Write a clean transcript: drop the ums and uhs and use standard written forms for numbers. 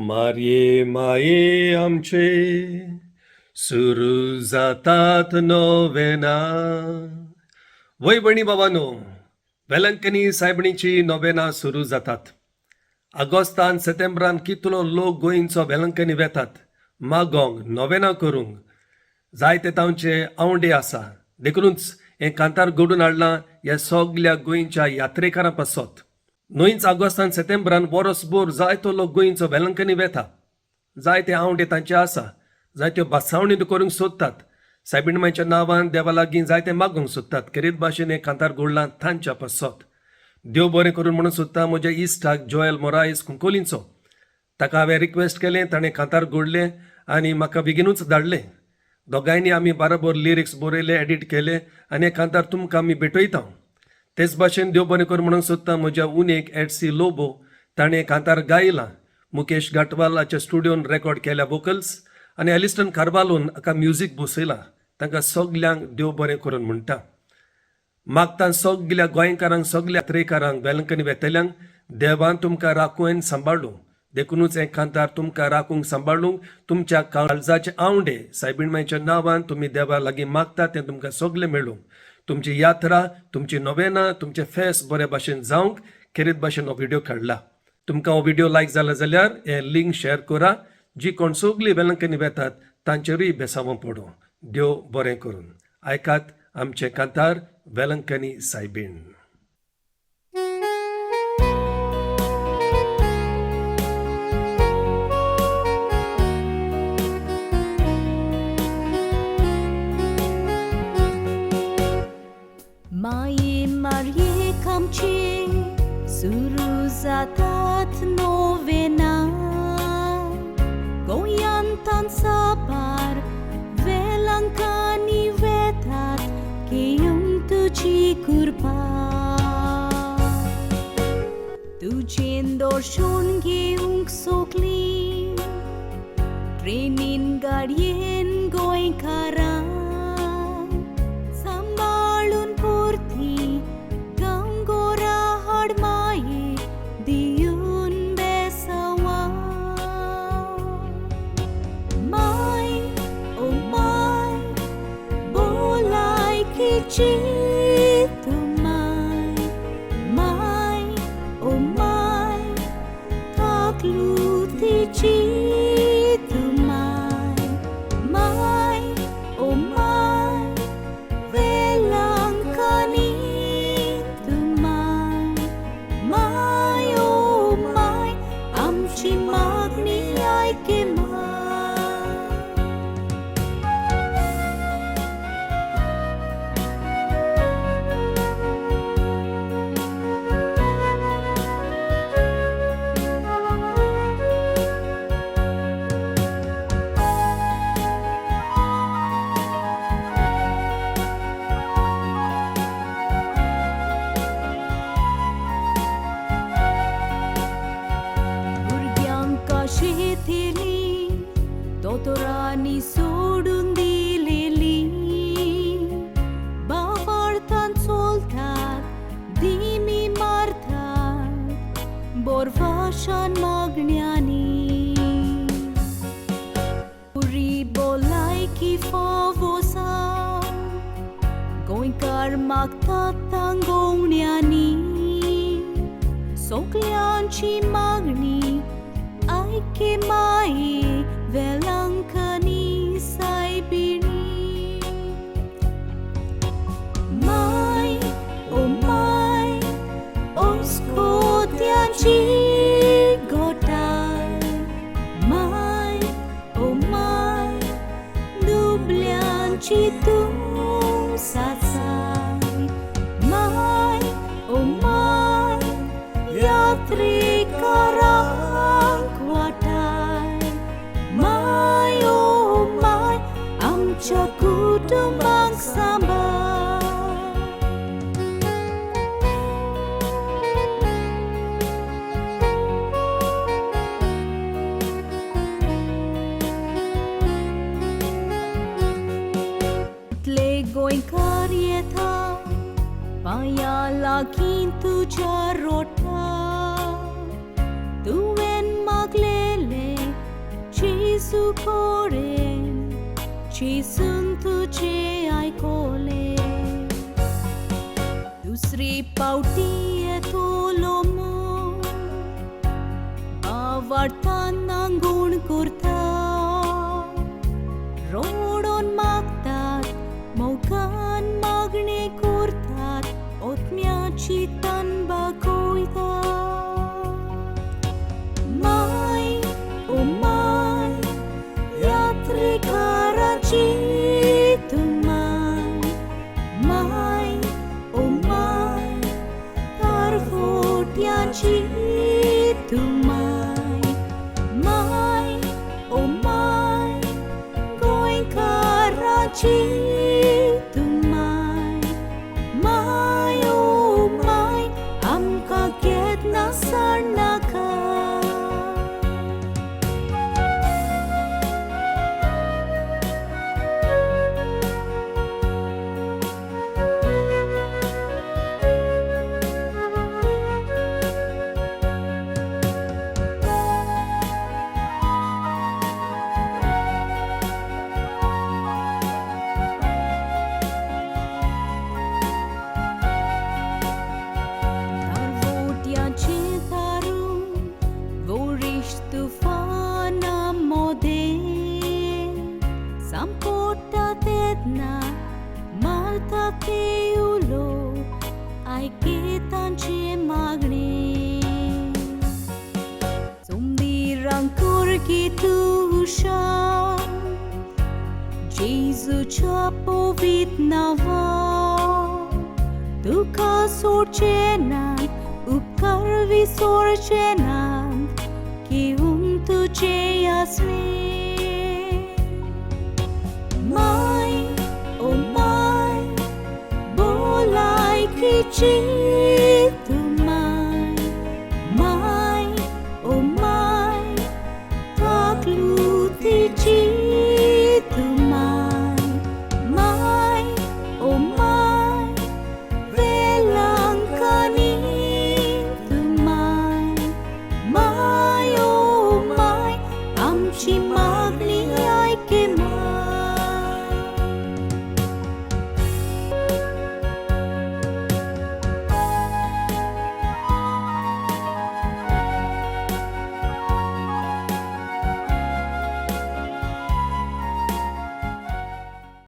मारये माये आमचे सुरू जातात नोवेना. वय बणी बाबांनो, वेलंकनी सायबणीची नोवेना सुरू जातात. ऑगस्टान सप्टेंबरान कितलो लोक गोंयचो वेलंकनी वेतात मागोंक नोवेना करूंक. जायते तांचे आवंडे आसा. देखूनच हें कांतार घडून हाडलां ह्या सगल्या गोंयच्या यात्रेकारां पासत. 9 ऑगस्टान सप्टेंबरान वर्सभर जायतो लोक गोंयचो वेलंकनी वेता. जायते आवंडे तांचे आसा. जायत्यो बासावणी करूंक सोदतात. सायबीण नांवान देवा लागीं जायते मागूंक सोदतात. खरीत भाशेन हें कांतार घडलां तांच्या पासत. देव बरें करून म्हणून सोदता म्हज्या इश्टाक जोयल मोरायस कुंकोलींचो. ताका हांवें रिक्वेस्ट केलें, ताणें कांतार घडलें आनी म्हाका बेगीनूच धाडलें. दोगांयनी आमी बाराबर लिरिक्स बरयले, एडिट केले आनी हें कांतार तुमकां आमी भेटयता. तेच भाशेन देव बरें करून म्हणून सोदता म्हज्या उनेक एडसी लोबो. ताणें कांतार गायलां. मुकेश घाटवालाच्या स्टुडिओन रेकॉर्ड केल्या वोकल्स आनी एलिस्टन कार्वालोन हाका म्युझीक बसयलां. तांकां सगल्यांक देव बरें करून म्हणटा. मागता सगल्या गोंयकारांक, सगल्या यात्रेकारांक, वेलंकनी वेतल्यांक देवान तुमकां राखून सांबाळूं. देखूनच हें कांतार तुमकां राखूंक सांबाळूंक तुमच्या काळजाचे आवंडे सायबीण नांवान तुमी देवा लागीं मागता तें तुमकां सगलें मेळूंक. तुमची यात्रा, तुमची नोवेना, तुमचे फेस्त बरे भाशेन जावंक खेरीत भाशेन हो व्हिडिओ काडला. तुमकां हो व्हिडिओ लायक जाला जाल्यार हें लिंक शेअर करा. जी कोण सगळीं वेलंकनी वेतात तांचेरूय बेसावो पडूं. देव बरें करून. आयकात आमचे कांतार वेलंकनी सायबीण. माये मारये आमचे सुरू जातात नोवेना. गोंयान तांचा पार वेलंकनी वेतात घेवंक तुजी कृपा. तुजें दर्शन घेवंक सोगलीं ट्रेनीन गाडयेन गोंयकारां सांबाळून पुरती गांवगोरा हाड माये दिवन बेसावा. माय ओ माय भलायकेची तुमाय. My oh my थाकलुतीची तुमाय. My oh my Velankanni तुमाय. My oh my आमची मागणी आयके माय. शेतेली दोतोरांनी सोडून दिलेली. बावार्थान चोलतात दिमी मारतात बोरवाशान मागण्यांनी. पुरी भलायकी फावो जावं गोंयकार मागतात तांगोवण्यांनी. सगल्यांची मागणी आयके माये Velankanni सायबीणी. My oh my ओस्कोत्यांची गोठाय. My oh my दुबल्यांची तूं सासाय. माय ओ माय यात्रेकारांक वाटाय. माय गोंयकार येता पांया लागीं तुज्या रोटा तुवें मागलेलें जेजू कोडेन जेजून तुजें आयकोलें दुसरी पावटी येतलो म्हूण आवाडटाना गूण करता रोडोन मागतात मोगान मागणे करतात ओतम्याची तनबा गोयतात माय ओ माय यात्रेकाराची तूं माय ओ माय पारवोट्याची तूं माय ओ माय गोंयकाराची तूं माय ओ माय आमकां केन्ना सोडनाका Malta Keulo ai ketanche magne Zumdirang kurki tusha Jesu chapo vitnava Duka sorchenan upkar visorchenan Ki tuche asme My, oh my, bolai kichi